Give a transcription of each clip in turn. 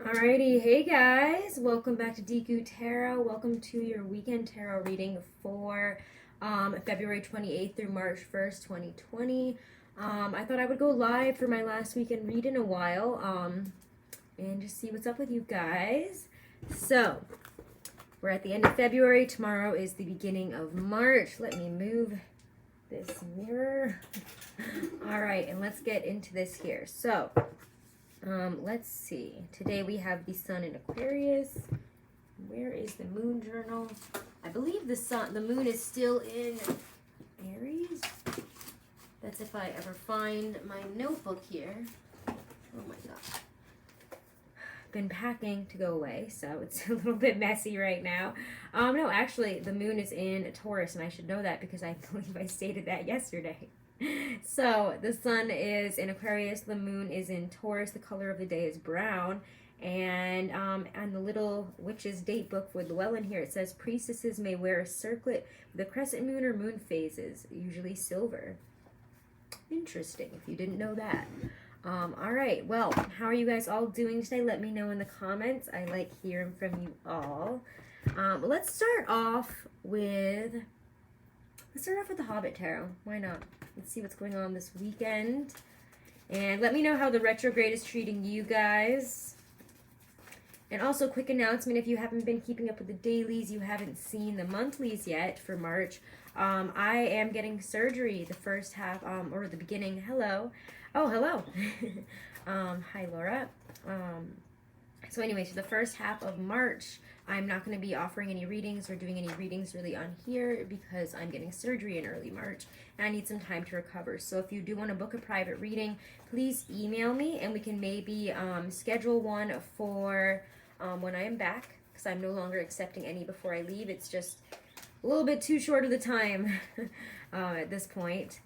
Alrighty, hey guys, welcome back to Deku Tarot. Welcome to your weekend tarot reading for February 28th through March 1st, 2020. I thought I would go live for my last weekend read in a while and just see what's up with you guys. So, we're at the end of February. Tomorrow is the beginning of March. Let me move this mirror. Alright, and let's get into this here. So, let's see. Today we have the sun in Aquarius. Where is the moon journal? I believe the moon is still in Aries. That's if I ever find my notebook here. Oh my god. Been packing to go away, so it's a little bit messy right now. No, actually, the moon is in Taurus, and I should know that because I believe I stated that yesterday. So the sun is in Aquarius, the moon is in Taurus, the color of the day is brown, and on the little witch's date book for Llewellyn here, it says priestesses may wear a circlet with a crescent moon or moon phases, usually silver. Interesting, if you didn't know that. All right, well, how are you guys all doing today? Let me know in the comments. I like hearing from you all. Let's start off with the Hobbit Tarot. Why not? Let's see what's going on this weekend. And let me know how the retrograde is treating you guys. And also, quick announcement, if you haven't been keeping up with the dailies, you haven't seen the monthlies yet for March, I am getting surgery the first half, or the beginning. Hello. Oh, hello. Hi, Laura. So anyway, so the first half of March, I'm not going to be offering any readings or doing any readings really on here because I'm getting surgery in early March and I need some time to recover. So if you do want to book a private reading, please email me and we can maybe schedule one for when I am back, because I'm no longer accepting any before I leave. It's just a little bit too short of the time at this point.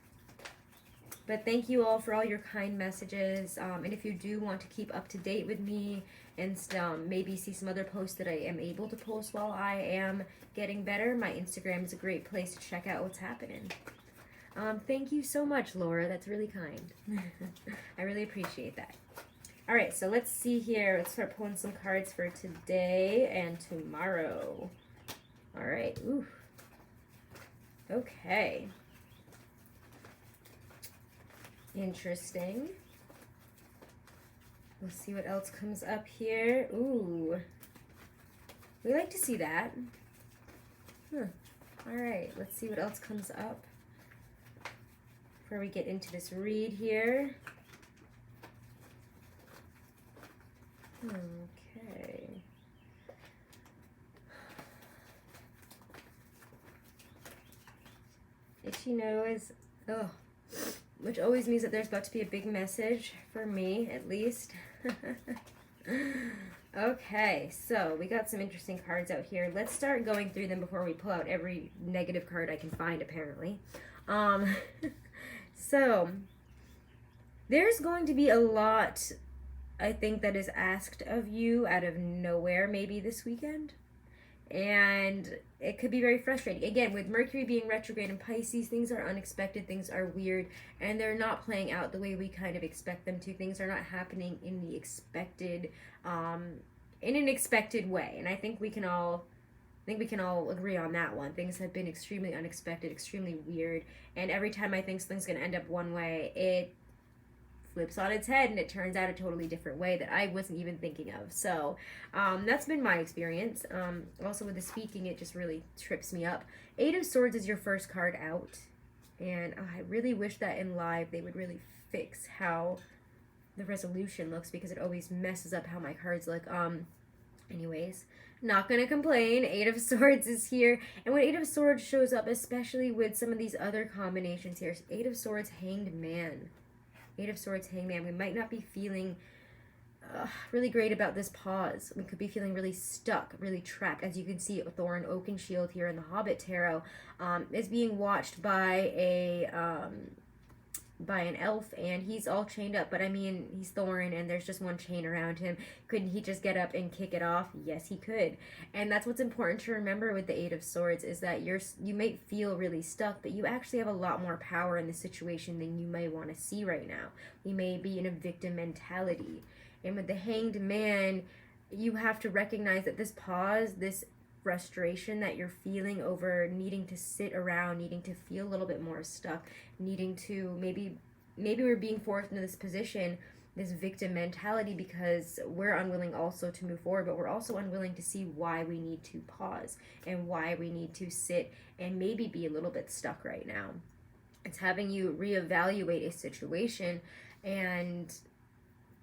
But thank you all for all your kind messages. And if you do want to keep up to date with me and maybe see some other posts that I am able to post while I am getting better, my Instagram is a great place to check out what's happening. Thank you so much, Laura. That's really kind. I really appreciate that. All right, so let's see here. Let's start pulling some cards for today and tomorrow. All right. Ooh. Okay. Interesting. Let's see what else comes up here. Ooh. We like to see that. Huh. All right, let's see what else comes up before we get into this read here. Okay. Itchy nose. Oh. Which always means that there's about to be a big message, for me at least. Okay, so we got some interesting cards out here. Let's start going through them before we pull out every negative card I can find, apparently. So, there's going to be a lot, I think, that is asked of you out of nowhere maybe this weekend. And it could be very frustrating. Again, with Mercury being retrograde in Pisces, things are unexpected, things are weird, and they're not playing out the way we kind of expect them to. Things are not happening in the expected, in an expected way. And I think we can all agree on that one. Things have been extremely unexpected, extremely weird, and every time I think something's going to end up one way, it flips on its head and it turns out a totally different way that I wasn't even thinking of. So that's been my experience. Also with the speaking, it just really trips me up. Eight of Swords is your first card out, and I really wish that in live they would really fix how the resolution looks, because it always messes up how my cards look. Anyways, not gonna complain. Eight of Swords is here, and when Eight of Swords shows up, especially with some of these other combinations here, Eight of Swords, Hanged Man. Eight of Swords, Hangman. We might not be feeling really great about this pause. We could be feeling really stuck, really trapped. As you can see, Thorin Oakenshield here in the Hobbit Tarot is being watched by an elf, and he's all chained up. But I mean, he's Thorin, and there's just one chain around him. Couldn't he just get up and kick it off? Yes, he could. And that's what's important to remember with the Eight of Swords, is that you may feel really stuck, but you actually have a lot more power in the situation than you may want to see right now. You may be in a victim mentality. And with the Hanged Man, you have to recognize that this pause, this frustration that you're feeling over needing to sit around, needing to feel a little bit more stuck, needing to maybe we're being forced into this position, this victim mentality, because we're unwilling also to move forward, but we're also unwilling to see why we need to pause and why we need to sit and maybe be a little bit stuck right now. It's having you reevaluate a situation. And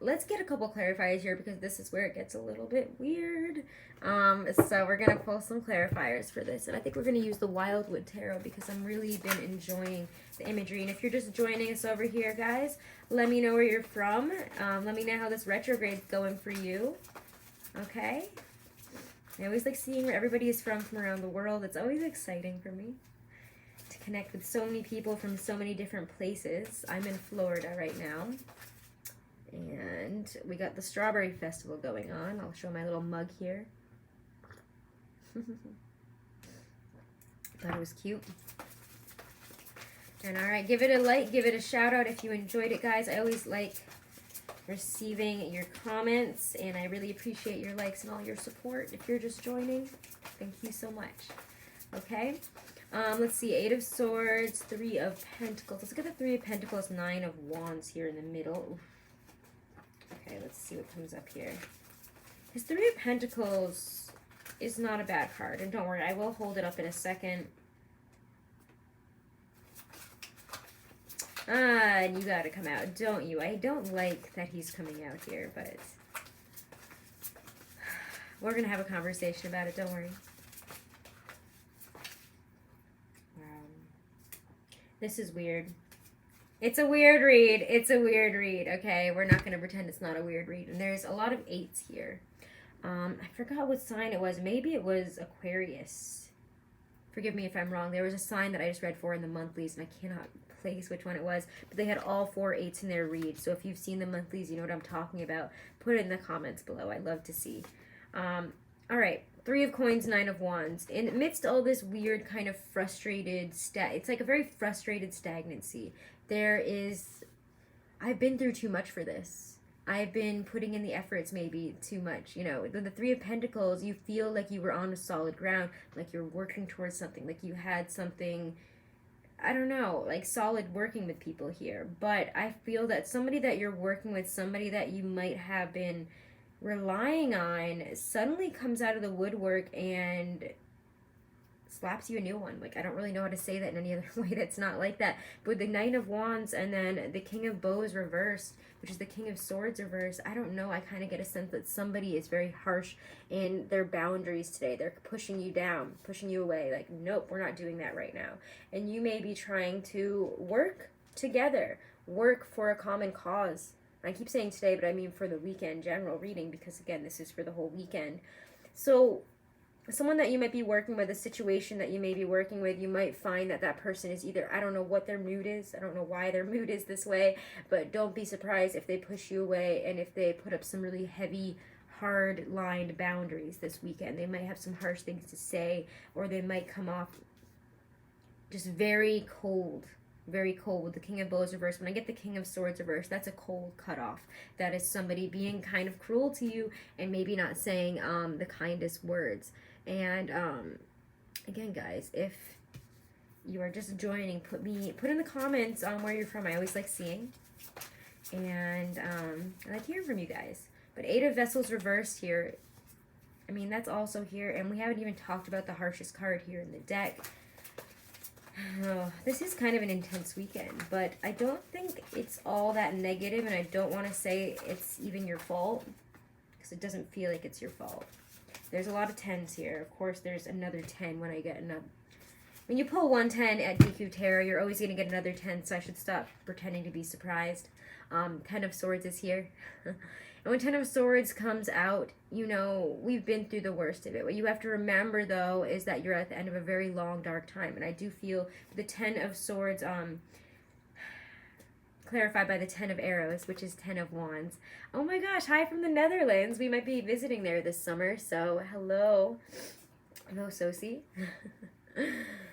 let's get a couple clarifiers here, because this is where it gets a little bit weird. So we're going to pull some clarifiers for this. And I think we're going to use the Wildwood Tarot, because I'm really been enjoying the imagery. And if you're just joining us over here, guys, let me know where you're from. Let me know how this retrograde's going for you. Okay? I always like seeing where everybody is from around the world. It's always exciting for me to connect with so many people from so many different places. I'm in Florida right now. And we got the Strawberry Festival going on. I'll show my little mug here. Thought it was cute. And alright, give it a like, give it a shout out if you enjoyed it, guys. I always like receiving your comments, and I really appreciate your likes and all your support. If you're just joining, thank you so much. Okay? Let's see, 8 of Swords, 3 of Pentacles. Let's get the 3 of Pentacles, 9 of Wands here in the middle. Oof. Okay, let's see what comes up here. His 3 of Pentacles is not a bad card. And don't worry, I will hold it up in a second. And you gotta come out, don't you? I don't like that he's coming out here, but we're gonna have a conversation about it, don't worry. This is weird. It's a weird read. It's a weird read, okay? We're not going to pretend it's not a weird read. And there's a lot of 8s here. I forgot what sign it was. Maybe it was Aquarius. Forgive me if I'm wrong. There was a sign that I just read for in the monthlies, and I cannot place which one it was. But they had all 4 8s in their read. So if you've seen the monthlies, you know what I'm talking about. Put it in the comments below. I'd love to see. All right. 3 of Coins, 9 of Wands. In amidst all this weird kind of frustrated, it's like a very frustrated stagnancy. I've been through too much for this. I've been putting in the efforts maybe too much. You know, the 3 of Pentacles, you feel like you were on a solid ground, like you're working towards something, like you had something, I don't know, like solid working with people here. But I feel that somebody that you're working with, somebody that you might have been relying on, suddenly comes out of the woodwork and slaps you a new one. Like, I don't really know how to say that in any other way that's not like that. But the Knight of Wands and then the King of Bows reversed, which is the King of Swords reversed. I don't know. I kind of get a sense that somebody is very harsh in their boundaries today. They're pushing you down, pushing you away. Like, nope, we're not doing that right now. And you may be trying to work together, work for a common cause. I keep saying today, but I mean for the weekend general reading, because again, this is for the whole weekend. So someone that you might be working with, a situation that you may be working with, you might find that that person is either, I don't know what their mood is, I don't know why their mood is this way, but don't be surprised if they push you away and if they put up some really heavy, hard-lined boundaries this weekend. They might have some harsh things to say, or they might come off just very cold with the King of Bows reversed. When I get the King of Swords reversed, that's a cold cutoff. That is somebody being kind of cruel to you and maybe not saying the kindest words. And again, guys, if you are just joining, put in the comments where you're from. I always like seeing, and I like hearing from you guys. But 8 of Vessels reversed here. I mean, that's also here, and we haven't even talked about the harshest card here in the deck. Oh, this is kind of an intense weekend, but I don't think it's all that negative, and I don't want to say it's even your fault, because it doesn't feel like it's your fault. There's a lot of 10s here. Of course, there's another 10 when I get another. When you pull 110 at DQ Tarot, you're always going to get another 10, so I should stop pretending to be surprised. 10 of Swords is here. And when 10 of Swords comes out, you know, we've been through the worst of it. What you have to remember, though, is that you're at the end of a very long, dark time. And I do feel the 10 of Swords clarified by the 10 of Arrows, which is 10 of Wands. Oh my gosh, hi from the Netherlands. We might be visiting there this summer, so hello. Hello, Sosie.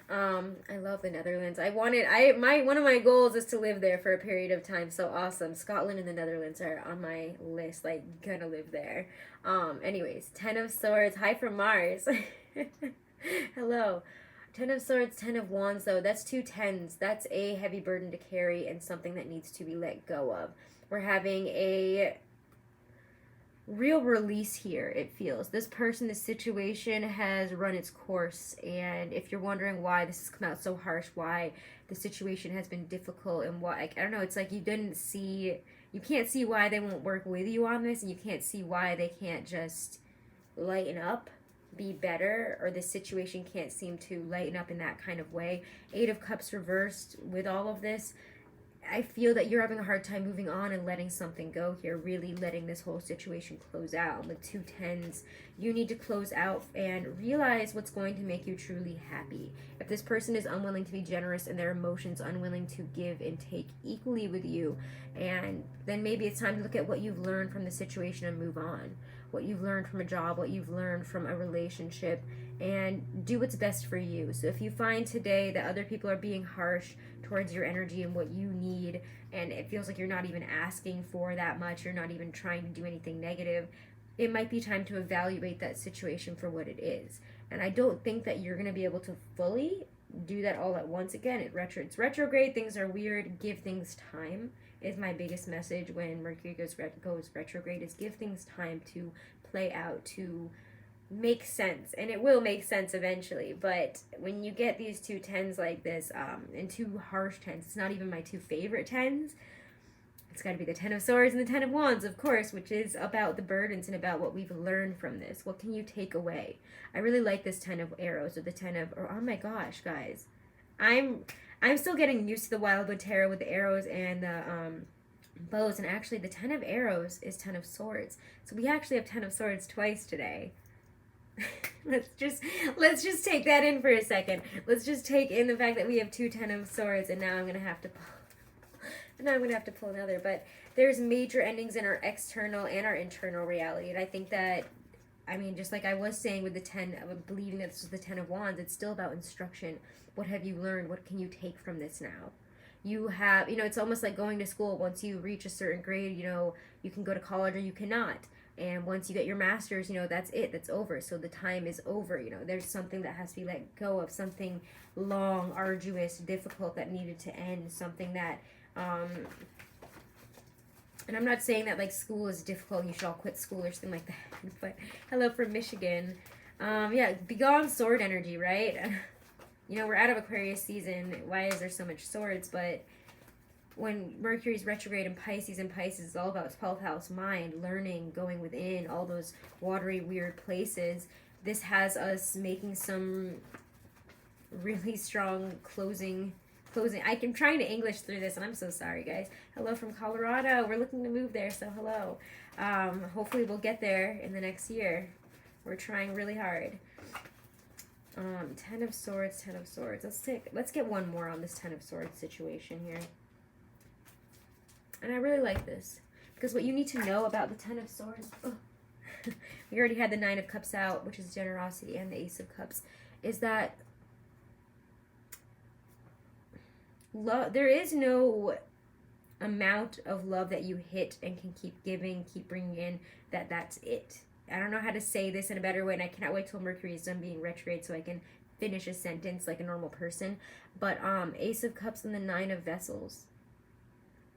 I love the Netherlands. One of my goals is to live there for a period of time. So awesome. Scotland and the Netherlands are on my list. Like, gonna live there. Anyways, Ten of Swords. Hi from Mars. Hello. Ten of Swords, Ten of Wands, though. That's two tens. That's a heavy burden to carry and something that needs to be let go of. We're having a real release here, it feels. This person, this situation has run its course, and if you're wondering why this has come out so harsh, why the situation has been difficult, and why, I don't know, it's like you can't see why they won't work with you on this, and you can't see why they can't just lighten up, be better, or this situation can't seem to lighten up in that kind of way. Eight of Cups reversed with all of this. I feel that you're having a hard time moving on and letting something go here, really letting this whole situation close out. And with two tens, you need to close out and realize what's going to make you truly happy. If this person is unwilling to be generous and their emotions unwilling to give and take equally with you, and then maybe it's time to look at what you've learned from the situation and move on. What you've learned from a job, what you've learned from a relationship, and do what's best for you. So if you find today that other people are being harsh towards your energy and what you need, and it feels like you're not even asking for that much, you're not even trying to do anything negative, it might be time to evaluate that situation for what it is. And I don't think that you're going to be able to fully do that all at once. Again, it's retrograde, things are weird, give things time is my biggest message when Mercury goes retrograde, is give things time to play out, to make sense, and it will make sense eventually. But when you get these two tens like this, and two harsh tens, it's not even my two favorite tens. It's got to be the Ten of Swords and the Ten of Wands, of course, which is about the burdens and about what we've learned from this. What can you take away? I really like this Ten of Arrows, or the Ten of, oh my gosh, guys, I'm still getting used to the Wildwood Tarot with the arrows and the bows, and actually the Ten of Arrows is Ten of Swords. So we actually have Ten of Swords twice today. let's just take that in for a second. Let's just take in the fact that we have two Ten of Swords, and now I'm gonna have to pull another. But there's major endings in our external and our internal reality, and I think that, I mean, just like I was saying with the 10 of believing that this was the 10 of Wands, it's still about instruction. What have you learned? What can you take from this now? You have, it's almost like going to school. Once you reach a certain grade, you can go to college or you cannot. And once you get your master's, that's it. That's over. So the time is over. There's something that has to be let go of, something long, arduous, difficult that needed to end, something that, and I'm not saying that, like, school is difficult and you should all quit school or something like that. But hello from Michigan. Yeah, begone sword energy, right? We're out of Aquarius season. Why is there so much swords? But when Mercury's retrograde in Pisces, is all about 12th house mind, learning, going within, all those watery, weird places. This has us making some really strong closing. I'm trying to English through this, and I'm so sorry, guys. Hello from Colorado. We're looking to move there, so hello. Hopefully we'll get there in the next year. We're trying really hard. Ten of Swords, Ten of Swords. Let's get one more on this Ten of Swords situation here. And I really like this, because what you need to know about the Ten of Swords, we already had the Nine of Cups out, which is generosity, and the Ace of Cups, is that love, there is no amount of love that you hit and can keep giving, keep bringing in, that's it. I don't know how to say this in a better way, and I cannot wait till Mercury is done being retrograde so I can finish a sentence like a normal person. But Ace of Cups and the Nine of Vessels.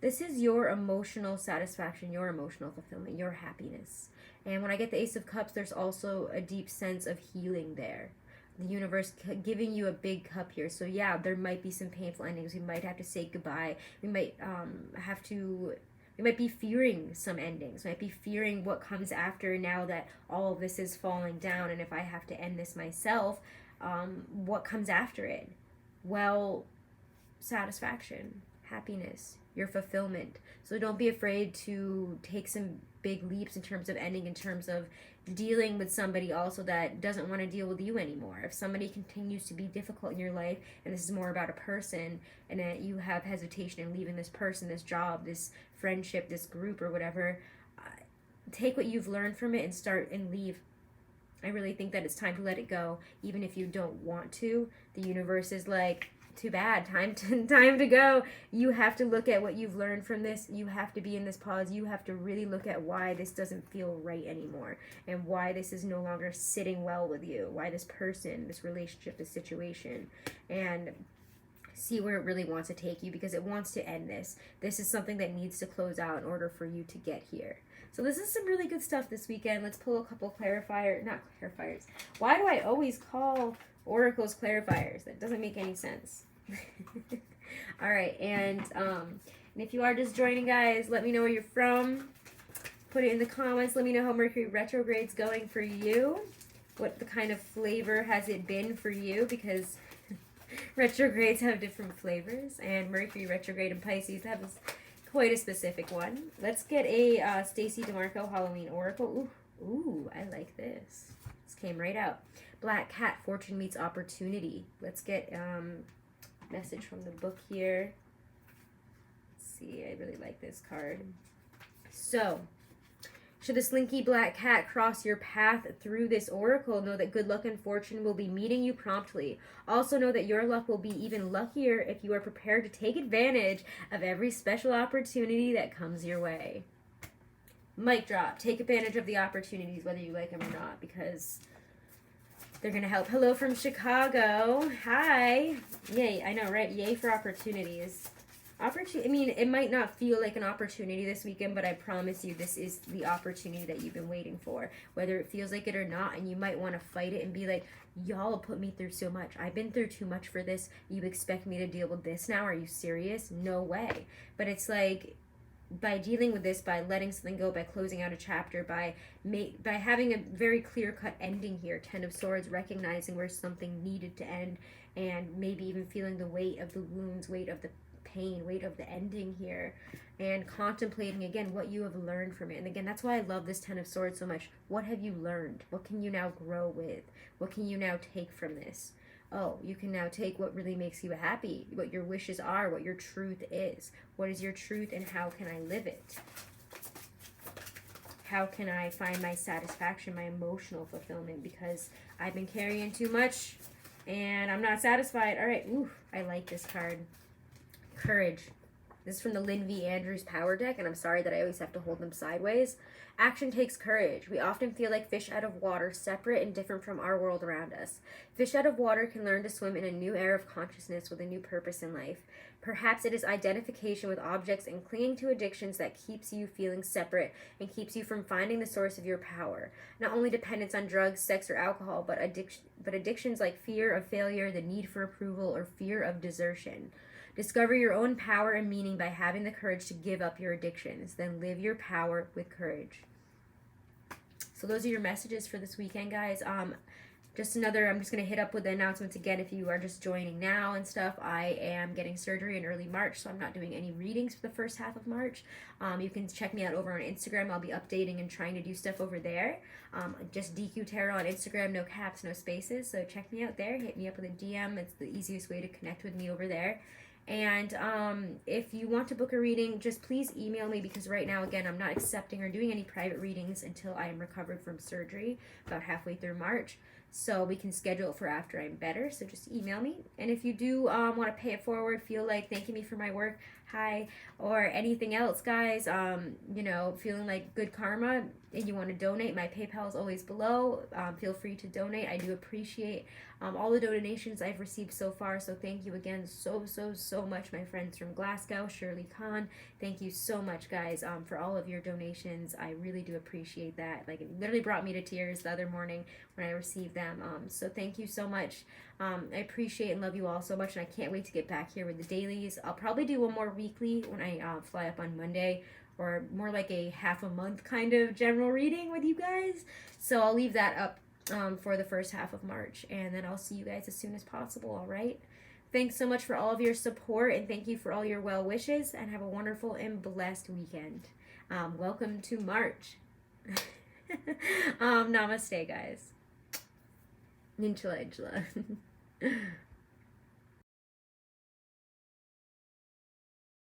This is your emotional satisfaction, your emotional fulfillment, your happiness. And when I get the Ace of Cups, there's also a deep sense of healing there. The universe giving you a big cup here. So yeah, there might be some painful endings. We might have to say goodbye. We might we might be fearing some endings. We might be fearing what comes after now that all of this is falling down. And if I have to end this myself, what comes after it? Well, satisfaction, happiness, your fulfillment. So don't be afraid to take some big leaps in terms of ending, in terms of dealing with somebody also that doesn't want to deal with you anymore. If somebody continues to be difficult in your life, and this is more about a person, and that you have hesitation in leaving this person, this job, this friendship, this group or whatever, take what you've learned from it and start and leave. I really think that it's time to let it go, even if you don't want to. The universe is like, too bad, time to go. You have to look at what you've learned from this. You have to be in this pause. You have to really look at why this doesn't feel right anymore, and why this is no longer sitting well with you, why this person, this relationship, this situation, and see where it really wants to take you, because it wants to end this. This is something that needs to close out in order for you to get here. So this is some really good stuff this weekend. Let's pull a couple not clarifiers. Why do I always call oracles clarifiers? That doesn't make any sense. All right, and if you are just joining, guys, let me know where you're from. Put it in the comments. Let me know how Mercury retrograde's going for you. What the kind of flavor has it been for you? Because retrogrades have different flavors, and Mercury retrograde in Pisces have quite a specific one. Let's get a Stacey DeMarco Halloween Oracle. Ooh, I like this. This came right out. Black Cat, Fortune Meets Opportunity. Let's get message from the book here. Let's see, I really like this card. So, should the slinky black cat cross your path through this oracle, know that good luck and fortune will be meeting you promptly. Also know that your luck will be even luckier if you are prepared to take advantage of every special opportunity that comes your way. Mic drop. Take advantage of the opportunities, whether you like them or not, because they're going to help. Hello from Chicago. Hi. Yay, I know, right? Yay for opportunities. I mean, it might not feel like an opportunity this weekend, but I promise you this is the opportunity that you've been waiting for, whether it feels like it or not. And you might want to fight it and be like, y'all put me through so much. I've been through too much for this. You expect me to deal with this now? Are you serious? No way. But it's like, by dealing with this, by letting something go, by closing out a chapter, by having a very clear-cut ending here, Ten of Swords, recognizing where something needed to end, and maybe even feeling the weight of the wounds, weight of the pain, weight of the ending here, and contemplating again what you have learned from it. And again, that's why I love this Ten of Swords so much. What have you learned? What can you now grow with? What can you now take from this? Oh, you can now take what really makes you happy, what your wishes are, what your truth is. What is your truth, and how can I live it? How can I find my satisfaction, my emotional fulfillment? Because I've been carrying too much and I'm not satisfied. All right, ooh, I like this card. Courage. This is from the Lynn V. Andrews Power Deck, and I'm sorry that I always have to hold them sideways. Action takes courage. We often feel like fish out of water, separate and different from our world around us. Fish out of water can learn to swim in a new era of consciousness with a new purpose in life. Perhaps it is identification with objects and clinging to addictions that keeps you feeling separate and keeps you from finding the source of your power. Not only dependence on drugs, sex, or alcohol, but addictions like fear of failure, the need for approval, or fear of desertion. Discover your own power and meaning by having the courage to give up your addictions. Then live your power with courage. So those are your messages for this weekend, guys. I'm just going to hit up with the announcements again if you are just joining now and stuff. I am getting surgery in early March, so I'm not doing any readings for the first half of March. You can check me out over on Instagram. I'll be updating and trying to do stuff over there. Just DQ Tarot on Instagram, no caps, no spaces. So check me out there. Hit me up with a DM. It's the easiest way to connect with me over there. And if you want to book a reading, just please email me, because right now, again, I'm not accepting or doing any private readings until I am recovered from surgery, about halfway through March. So we can schedule it for after I'm better. So just email me. And if you do want to pay it forward, feel like thanking me for my work, hi, or anything else, guys, feeling like good karma and you want to donate, my PayPal is always below. Feel free to donate. I do appreciate all the donations I've received so far. So thank you again so much, my friends from Glasgow, Shirley Khan. Thank you so much, guys, for all of your donations. I really do appreciate that. Like, it literally brought me to tears the other morning when I received them. So thank you so much. I appreciate and love you all so much, and I can't wait to get back here with the dailies. I'll probably do one more weekly when I fly up on Monday, or more like a half a month kind of general reading with you guys. So I'll leave that up for the first half of March, and then I'll see you guys as soon as possible, all right? Thanks so much for all of your support, and thank you for all your well wishes, and have a wonderful and blessed weekend. Welcome to March. Namaste, guys. Inshallah.